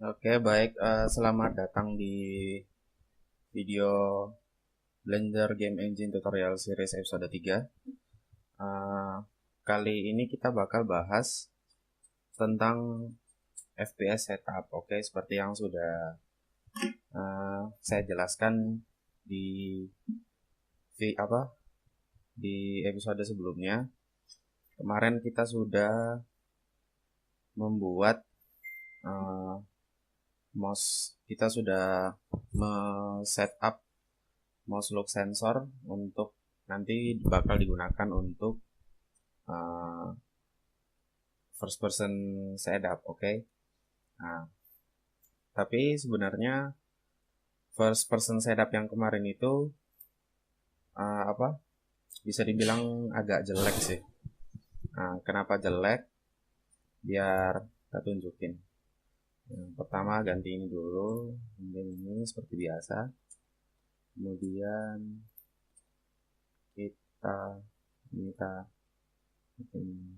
Oke, baik. Selamat datang di video Blender Game Engine Tutorial Series episode 3. Kali ini kita bakal bahas tentang FPS setup. Oke, seperti yang sudah saya jelaskan di di episode sebelumnya. Kemarin kita sudah membuat mouse, kita sudah setup mouse look sensor untuk nanti bakal digunakan untuk first person setup, oke? Nah, tapi sebenarnya first person setup yang kemarin itu bisa dibilang agak jelek sih. Nah, kenapa jelek? Biar kita tunjukin. Yang pertama ganti ini dulu, kemudian ini seperti biasa. Kemudian kita minta ini.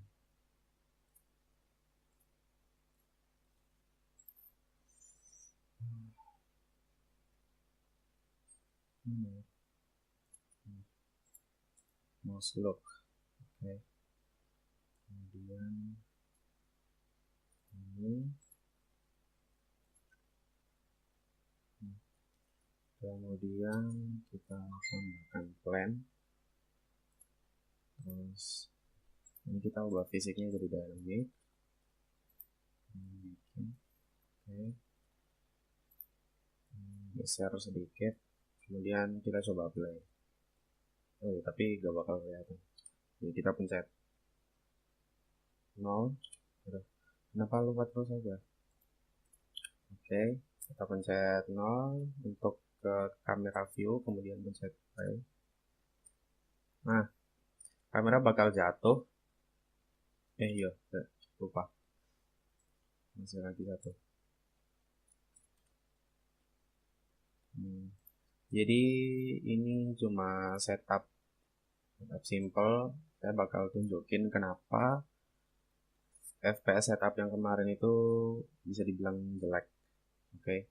Mouse look, oke. Kemudian ini, kemudian kita tambahkan plan, terus ini kita ubah fisiknya jadi dynamic, oke. Geser sedikit, kemudian kita coba play. Tapi gak bakal kelihatan. Jadi kita pencet 0. Kenapa lupa terus aja? Oke, kita pencet 0 untuk ke kamera view, kemudian pencet play. Nah, kamera bakal jatuh. Iya, lupa. Masih lagi jatuh. Jadi ini cuma setup simple. Saya bakal tunjukin kenapa FPS setup yang kemarin itu bisa dibilang jelek. Oke.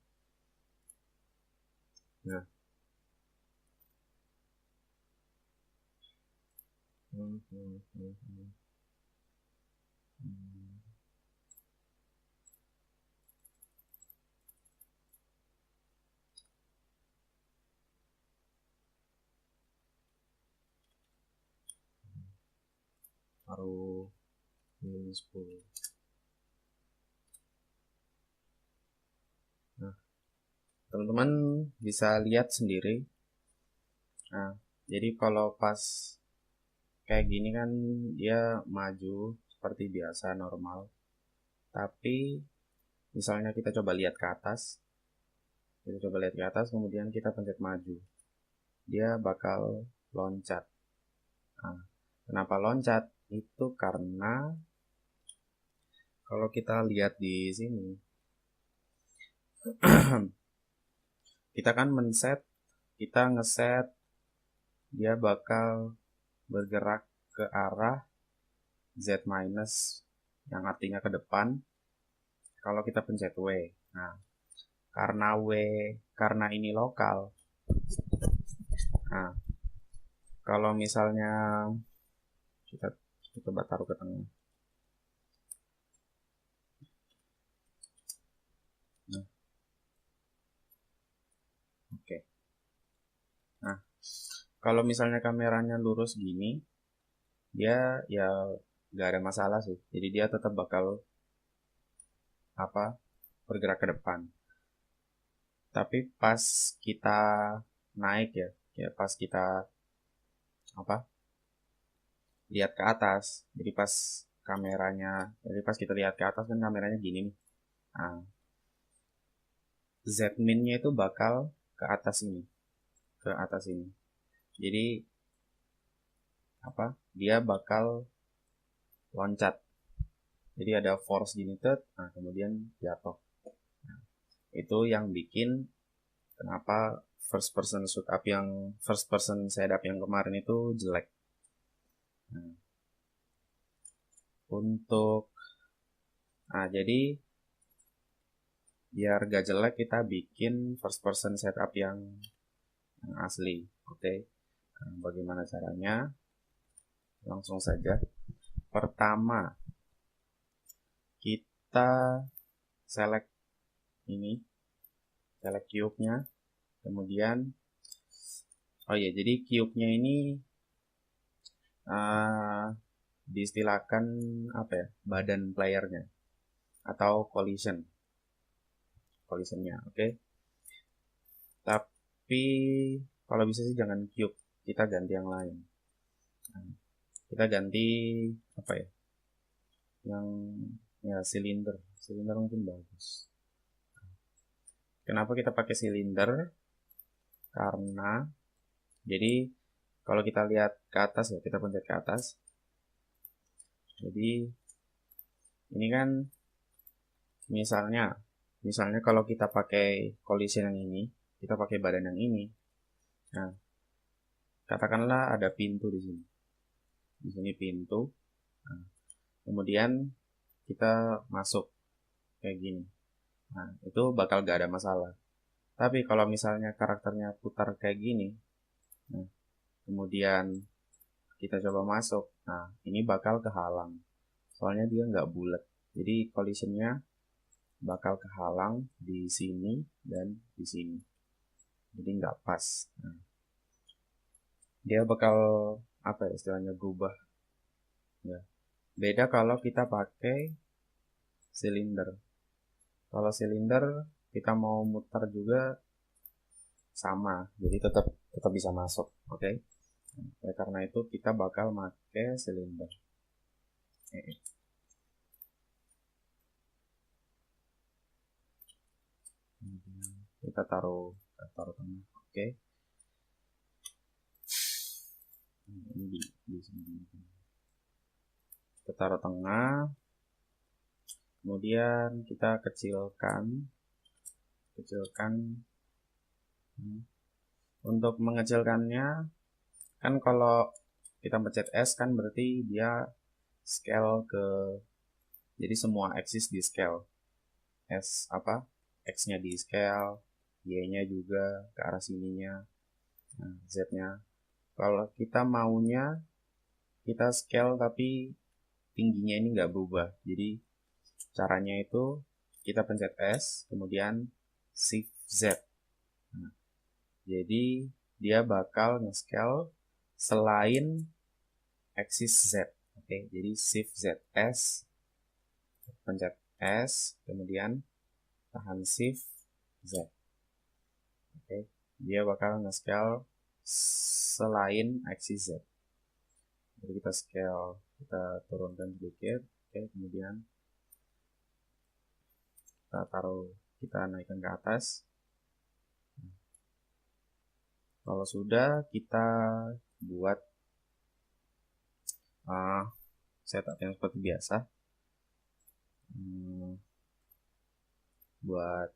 Nah. Taruh minus 10. Nah, teman-teman bisa lihat sendiri. Nah, jadi kalau pas kayak gini kan dia maju seperti biasa normal. Tapi misalnya kita coba lihat ke atas. Kemudian kita pencet maju. Dia bakal loncat. Nah, kenapa loncat? Itu karena kalau kita lihat di sini kita kan kita ngeset dia bakal bergerak ke arah Z minus, yang artinya ke depan kalau kita pencet W. Nah, karena ini lokal. Nah, kalau misalnya kita coba taruh ke tengah. Nah, oke. Nah, kalau misalnya kameranya lurus gini, dia ya nggak ada masalah sih. Jadi dia tetap bakal bergerak ke depan. Tapi pas kita naik ya pas kita lihat ke atas. Jadi pas kita lihat ke atas kan kameranya gini nih. Nah, Z min-nya itu bakal ke atas ini. Jadi dia bakal loncat. Jadi ada force gini nah kemudian jatuh. Nah, itu yang bikin kenapa first person setup yang kemarin itu jelek. Nah, jadi biar gak jelek kita bikin first person setup yang asli. Oke. Nah, bagaimana caranya? Langsung saja. Pertama, kita select ini, select cube-nya. Kemudian, oh ya, jadi cube-nya ini diistilahkan apa ya? Badan playernya atau collisionnya, oke. Tapi kalau bisa sih jangan cube, kita ganti yang lain. Nah, kita ganti apa ya? Yang ya silinder mungkin bagus. Kenapa kita pakai silinder? Karena jadi kalau kita lihat ke atas ya, kita pencet ke atas. Jadi ini kan misalnya kalau kita pakai collision yang ini, kita pakai badan yang ini. Nah, katakanlah ada pintu di sini. Di sini pintu. Nah, kemudian kita masuk kayak gini. Nah, itu bakal gak ada masalah. Tapi kalau misalnya karakternya putar kayak gini, nah, kemudian kita coba masuk, nah ini bakal kehalang. Soalnya dia nggak bulat. Jadi collisionnya bakal kehalang di sini dan di sini. Jadi nggak pas. Nah, dia bakal apa ya istilahnya berubah. Ya. Beda kalau kita pakai silinder. Kalau silinder kita mau muter juga sama, jadi tetap bisa masuk, oke. Nah, karena itu kita bakal pakai silinder. Kita taruh tengah, oke. Ini di sini. Kita taruh tengah, kemudian kita kecilkan. Untuk mengecilkannya kan kalau kita pencet S kan berarti dia scale ke, jadi semua axis di scale. S apa, X-nya di scale, Y-nya juga ke arah sininya, nah, Z-nya. Kalau kita maunya kita scale tapi tingginya ini nggak berubah, jadi caranya itu kita pencet S kemudian Shift Z. Nah, jadi dia bakal nge-scale selain axis Z. Oke, jadi Shift Z S, pencet S kemudian tahan Shift Z. Oke, dia bakal nge-scale selain axis Z. Jadi kita scale, kita turunkan sedikit. Oke, kemudian kita naikkan ke atas. Kalau sudah, kita buat setup yang seperti biasa. Buat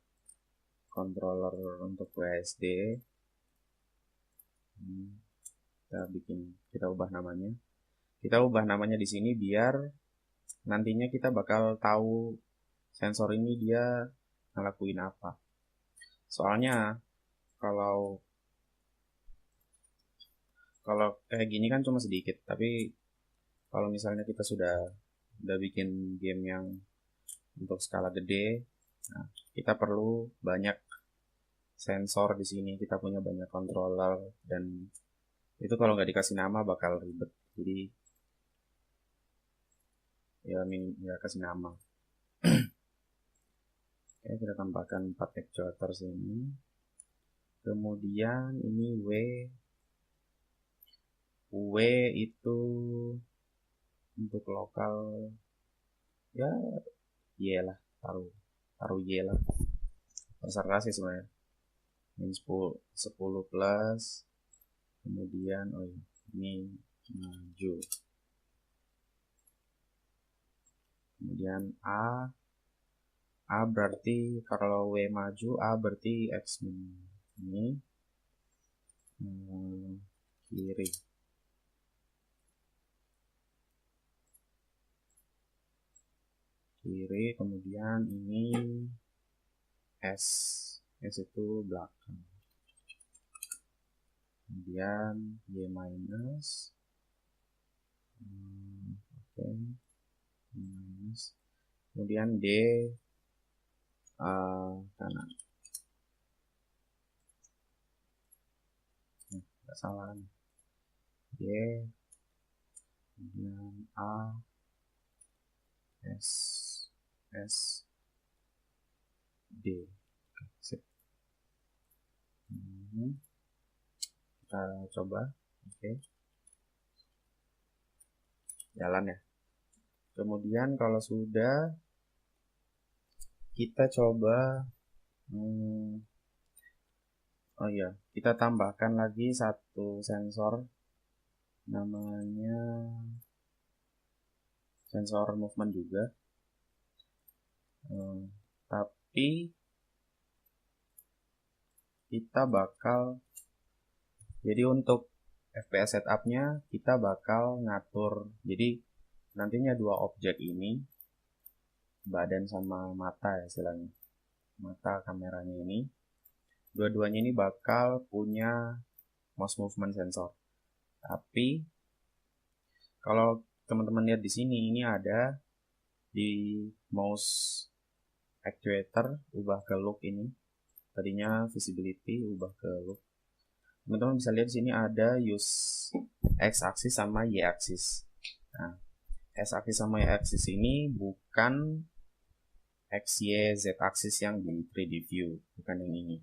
controller untuk WSD, kita ubah namanya. Kita ubah namanya di sini biar nantinya kita bakal tahu sensor ini dia ngelakuin apa. Soalnya kalau kayak gini kan cuma sedikit, tapi kalau misalnya kita sudah bikin game yang untuk skala gede, nah, kita perlu banyak sensor di sini, kita punya banyak controller, dan itu kalau nggak dikasih nama bakal ribet. Jadi ya kasih nama. Oke, kita tambahkan 4 actuators ini. Kemudian ini W itu untuk lokal ya Y lah, taruh Y lah, terserah sih sebenarnya. Ini 10 plus, kemudian ini maju, kemudian A berarti kalau W maju, A berarti X ini kiri, kemudian ini S itu belakang, kemudian Y minus, oke, minus, kemudian D kanan. Nggak salah nih. Y, kemudian A, S, S, D. Sip. Kita coba. Oke. Jalan ya. Kemudian kalau sudah, kita coba oh iya, kita tambahkan lagi satu sensor, namanya sensor movement juga. Tapi kita bakal, jadi untuk FPS setupnya kita bakal ngatur, jadi nantinya dua objek ini, badan sama mata ya istilahnya, mata kameranya ini, dua-duanya ini bakal punya mouse movement sensor. Tapi kalau teman-teman lihat di sini, ini ada di mouse actuator ubah ke look ini. Tadinya visibility ubah ke look. Teman-teman bisa lihat di sini ada use X axis sama Y axis. Nah, X axis sama Y axis ini bukan X, Y, Z axis yang di 3D view, bukan yang ini.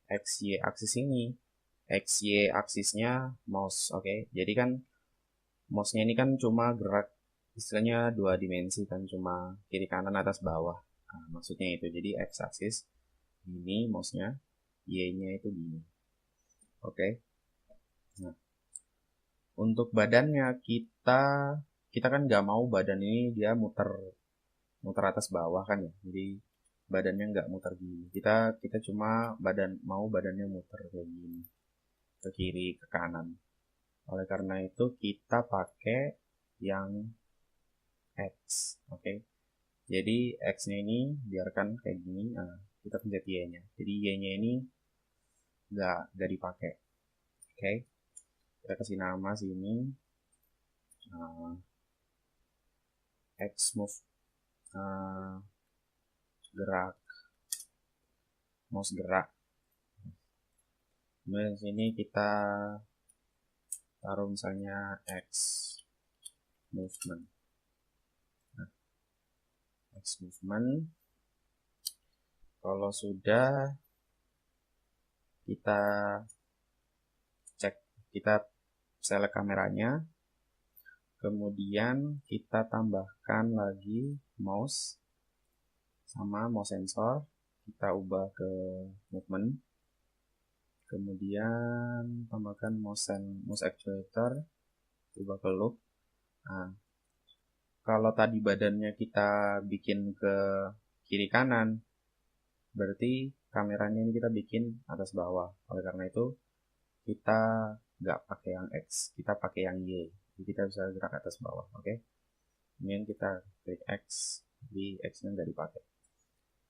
X, Y axis ini, X, Y axisnya mouse, oke. Jadi kan mouse-nya ini kan cuma gerak, istilahnya dua dimensi kan, cuma kiri kanan atas bawah. Nah, maksudnya itu. Jadi X axis ini mouse-nya, Y-nya itu gini. Oke. Nah, untuk badannya kita kan nggak mau badan ini dia muter atas bawah kan ya. Jadi badannya nggak muter gini. Kita cuma mau badannya muter kayak gini, ke kiri, ke kanan. Oleh karena itu kita pakai yang X, oke. Jadi X-nya ini biarkan kayak gini. Nah, kita pencet Y-nya. Jadi Y-nya ini nggak dipakai. Oke. Kita kasih nama sini X move, gerak, mouse gerak. Kemudian sini kita taruh misalnya X movement. Nah, X movement. Kalau sudah, kita cek, kita select kameranya, kemudian kita tambahkan lagi mouse sama mouse sensor, kita ubah ke movement, kemudian tambahkan mouse actuator, ubah ke look. Nah, kalau tadi badannya kita bikin ke kiri kanan, berarti kameranya ini kita bikin atas bawah. Oleh karena itu kita nggak pakai yang X, kita pakai yang Y. Jadi kita bisa gerak atas bawah. Oke. Kemudian kita klik X, di X-nya nggak dipakai.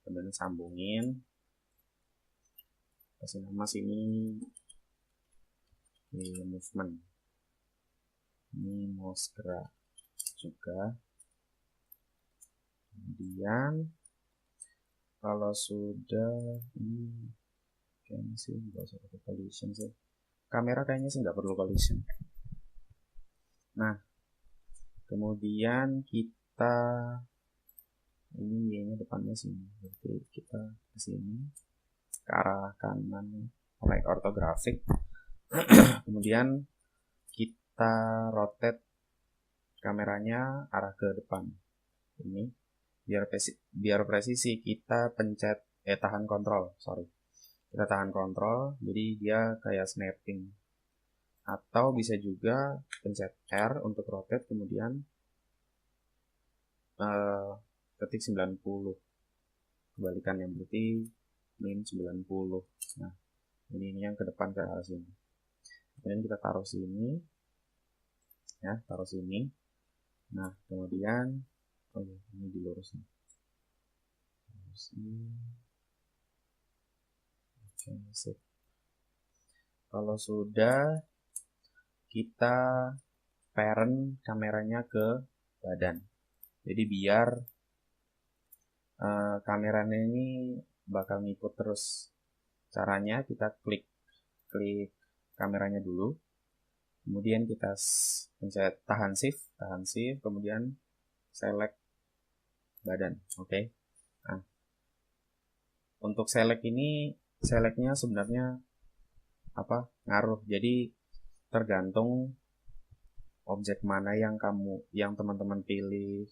Kemudian sambungin, kasih nama sini movement. Ini mouse gerak juga. Kemudian kalau sudah, ini kayaknya sih nggak usah pakai collision sih. Kamera kayaknya sih nggak perlu collision. Nah, kemudian kita ini Y-nya depannya sini, berarti kita ke sini, ke arah kanan, like ortografik. Kemudian kita rotate kameranya arah ke depan. Ini biar presisi kita pencet tahan kontrol, sorry. Kita tahan kontrol, jadi dia kayak snapping. Atau bisa juga pencet R untuk rotate, kemudian ketik 90. Kebalikan yang berarti min 90. Nah, ini yang ke depan ke arah sini. Kemudian kita taruh sini. Ya, taruh sini. Nah, kemudian oh ya, ini dilurusin. Oke, sip. Kalau sudah, kita parent kameranya ke badan. Jadi biar kameranya ini bakal ngikut terus. Caranya kita klik kameranya dulu, kemudian kita pencet tahan shift, kemudian select badan. Oke. Nah, untuk selectnya sebenarnya ngaruh. Jadi tergantung objek mana yang teman-teman pilih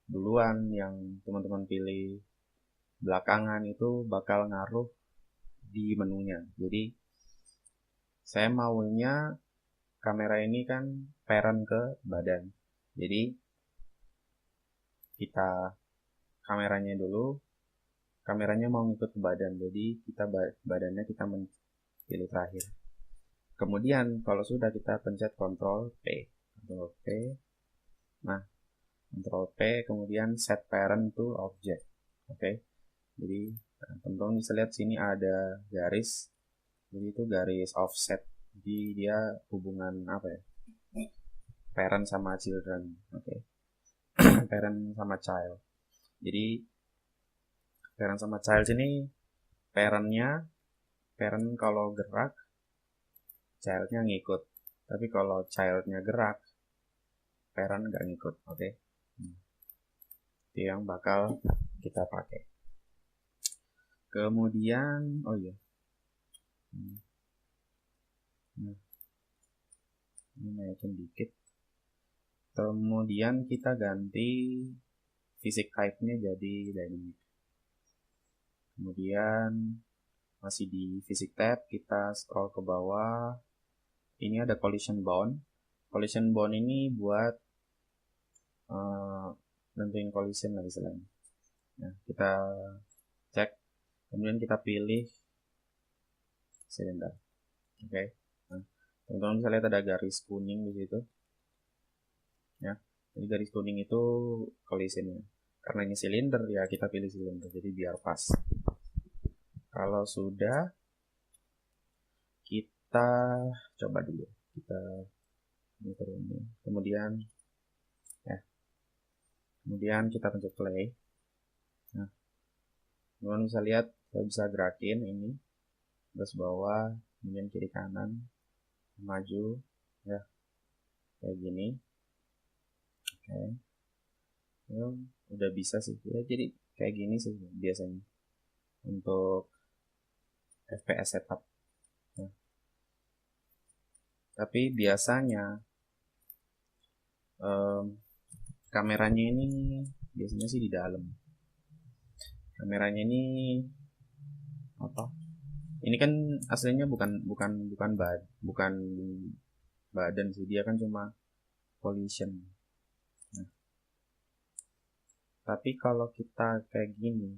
duluan, yang teman-teman pilih belakangan, itu bakal ngaruh di menunya. Jadi saya maunya kamera ini kan parent ke badan. Jadi kita kameranya dulu, kameranya mau ngikut ke badan. Jadi badannya kita pilih terakhir. Kemudian kalau sudah, kita pencet Ctrl P. Nah, Ctrl P, kemudian set parent to object. Oke. Jadi teman-teman bisa lihat sini ada garis. Jadi itu garis offset. Jadi dia hubungan parent sama children. Oke. Parent sama child. Jadi parent sama child ini parent kalau gerak, childnya ngikut. Tapi kalau childnya gerak, parent nggak ngikut. Oke. Itu yang bakal kita pakai. Kemudian nah, ini naikin dikit. Kemudian kita ganti physics type-nya jadi dynamic. Kemudian masih di physics tab, kita scroll ke bawah. Ini ada collision bound. Collision bound ini buat nentuin collision lah istilahnya. Nah, kita cek, kemudian kita pilih silinder. Oke. Nah, teman-teman bisa lihat ada garis kuning di situ. Ya, jadi garis kuning itu collisionnya. Karena ini silinder, ya kita pilih silinder, jadi biar pas. Kalau sudah, kita coba dulu. Kita turunin. Kemudian kita pencet play. Nah, teman-teman bisa lihat, saya bisa gerakin ini terus bawah, kemudian kiri kanan, maju, ya kayak gini. Oke. Ya, udah bisa sih ya, jadi kayak gini sih biasanya untuk FPS setup. Nah, tapi biasanya kameranya ini biasanya sih di dalam. Kameranya ini ini kan aslinya bukan badan sih, dia kan cuma collision. Nah, tapi kalau kita kayak gini,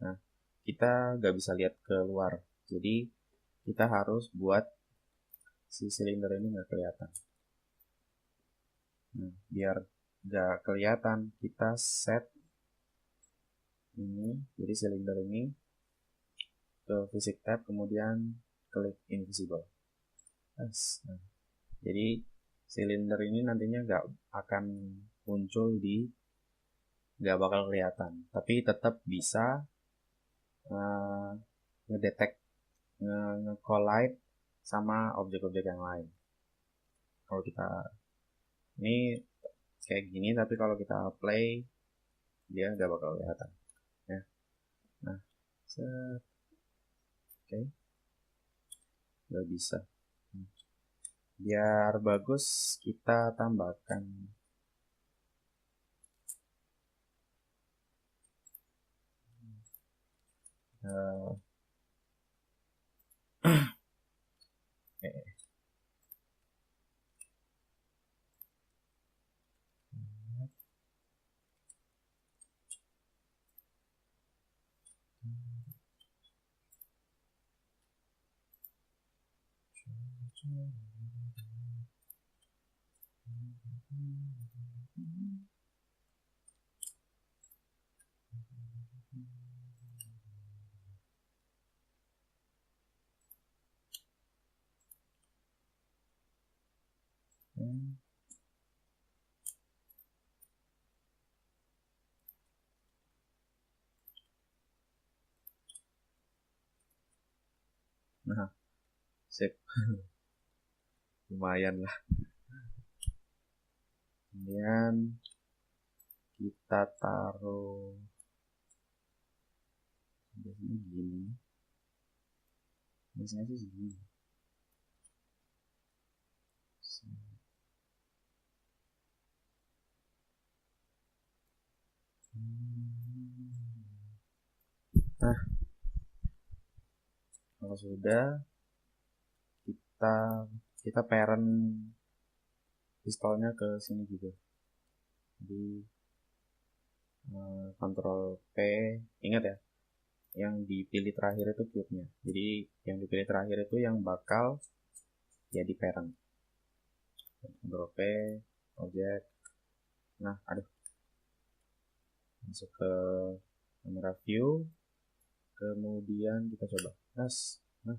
nah kita nggak bisa lihat keluar. Jadi kita harus buat si silinder ini nggak kelihatan. Nah, biar nggak kelihatan, kita set ini, jadi silinder ini ke physics tab, kemudian klik invisible. Nah, jadi silinder ini nantinya nggak akan muncul nggak bakal kelihatan, tapi tetap bisa ngedetect, nge-collide sama objek-objek yang lain. Kalau kita ini kayak gini, tapi kalau kita play dia nggak bakal kelihatan ya. Nah, oke, udah bisa. Biar bagus, kita tambahkan Nah, sip. Lumayan lah. Kemudian kita taruh biasanya gini. Biasanya sih segini. Nah, kalau sudah kita parent pistolnya ke sini juga. Jadi Ctrl P, ingat ya, yang dipilih terakhir itu cube-nya. Jadi yang dipilih terakhir itu yang bakal jadi parent. Ctrl P, objek. Nah, aduh, masuk ke camera view, kemudian kita coba. Nah,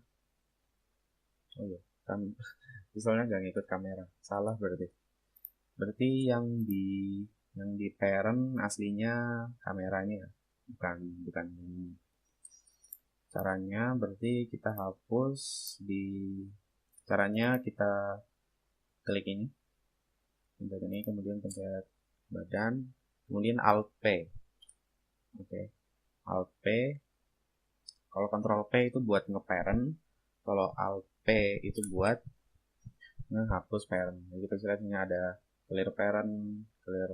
oh iya, kan misalnya nggak ngikut kamera, salah berarti. Berarti yang di parent aslinya kameranya ya, bukan ini. Caranya berarti kita hapus di caranya kita klik ini, pencet ini, kemudian pencet badan, kemudian Alt P. Oke, Alt P. Kalau Ctrl P itu buat ngeparent, kalau Alt P itu buat ngehapus parent. Jadi kita lihatnya ada clear parent, clear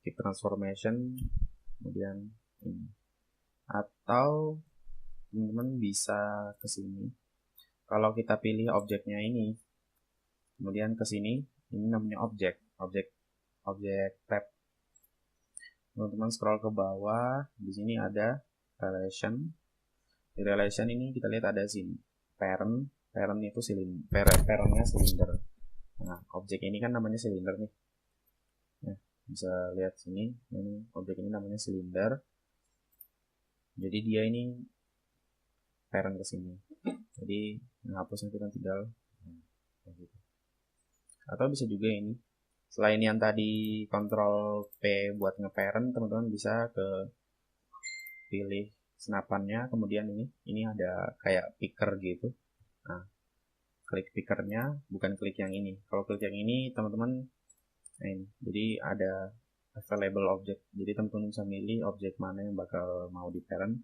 keep transformation, kemudian ini. Atau teman-teman bisa ke sini. Kalau kita pilih objeknya ini, kemudian ke sini, ini namanya objek tab. Teman-teman scroll ke bawah, di sini ada relation. Di relation ini kita lihat ada sini parent itu parentnya silinder. Nah, objek ini kan namanya silinder nih. Nah, bisa lihat sini, ini objek ini namanya silinder. Jadi dia ini parent ke sini. Jadi menghapusnya kita tinggal gitu. Atau bisa juga ini, selain yang tadi Ctrl P buat ngeparent, teman-teman bisa ke pilih senapannya, kemudian ini ada kayak picker gitu. Nah, klik pickernya, bukan klik yang ini. Kalau klik yang ini, teman-teman, nah ini, jadi ada available object. Jadi teman-teman bisa milih objek mana yang bakal mau di parent.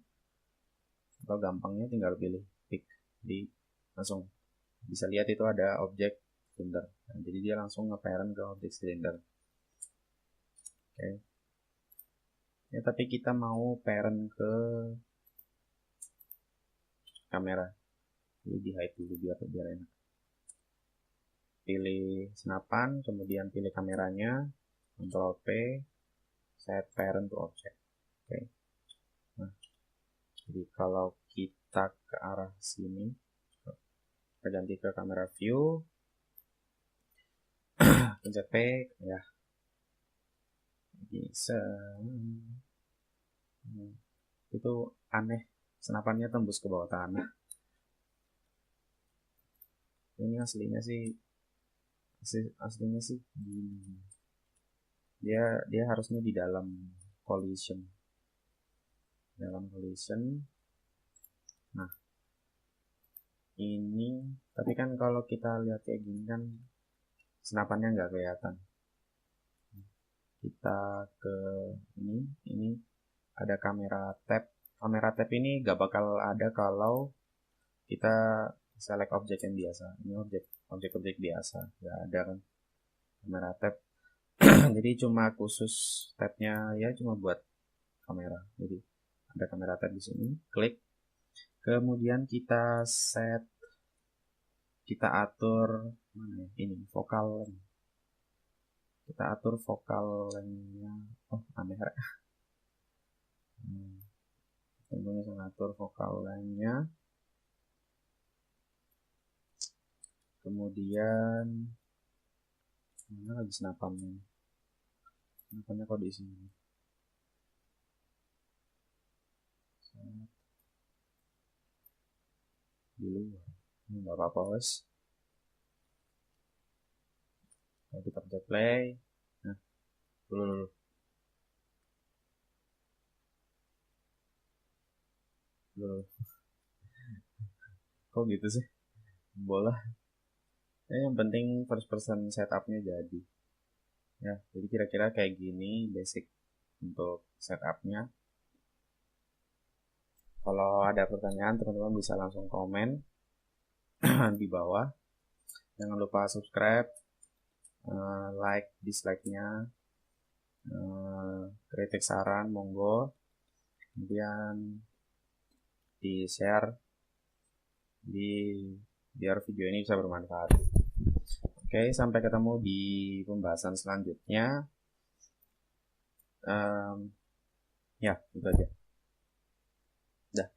Atau gampangnya tinggal pilih pick. Jadi langsung bisa lihat itu ada objek silinder. Nah, jadi dia langsung nge-parent ke objek silinder. Oke. Ya, tapi kita mau parent ke kamera. Jadi di hide dulu biar enak. Pilih senapan, kemudian pilih kameranya, Ctrl P, set parent to object. Oke. Nah, jadi kalau kita ke arah sini, kita ganti ke kamera view, pencet P, ya. Bisa. Itu aneh, senapannya tembus ke bawah tanah. Ini aslinya sih gini. Dia harusnya di dalam collision. Nah, ini tapi kan kalau kita lihat kayak gini kan senapannya nggak kelihatan. Kita ke ini ada kamera tab ini nggak bakal ada kalau kita select objek yang biasa. Ini objek biasa, nggak ada kan kamera tab. Jadi cuma khusus tabnya ya, cuma buat kamera. Jadi ada kamera tab di sini, klik, kemudian kita atur mana ya, ini focal length. Kita atur focal length-nya. Oh, aneh ya. Tentunya bisa ngatur focal length-nya. Kemudian mana lagi senapannya? Senapannya kok di sini? Di luar. Ini nggak apa-apa, wes. play. Nah, dulu. Kok gitu sih? Bola. Yang penting first person setupnya jadi. Ya, jadi kira-kira kayak gini basic untuk setupnya. Kalau ada pertanyaan, teman-teman bisa langsung komen di bawah. Jangan lupa subscribe, like, dislike-nya, kritik saran, monggo. Kemudian di share biar video ini bisa bermanfaat. Oke, sampai ketemu di pembahasan selanjutnya. Ya, itu aja. Dah.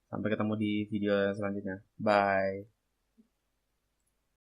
Sampai ketemu di video selanjutnya. Bye.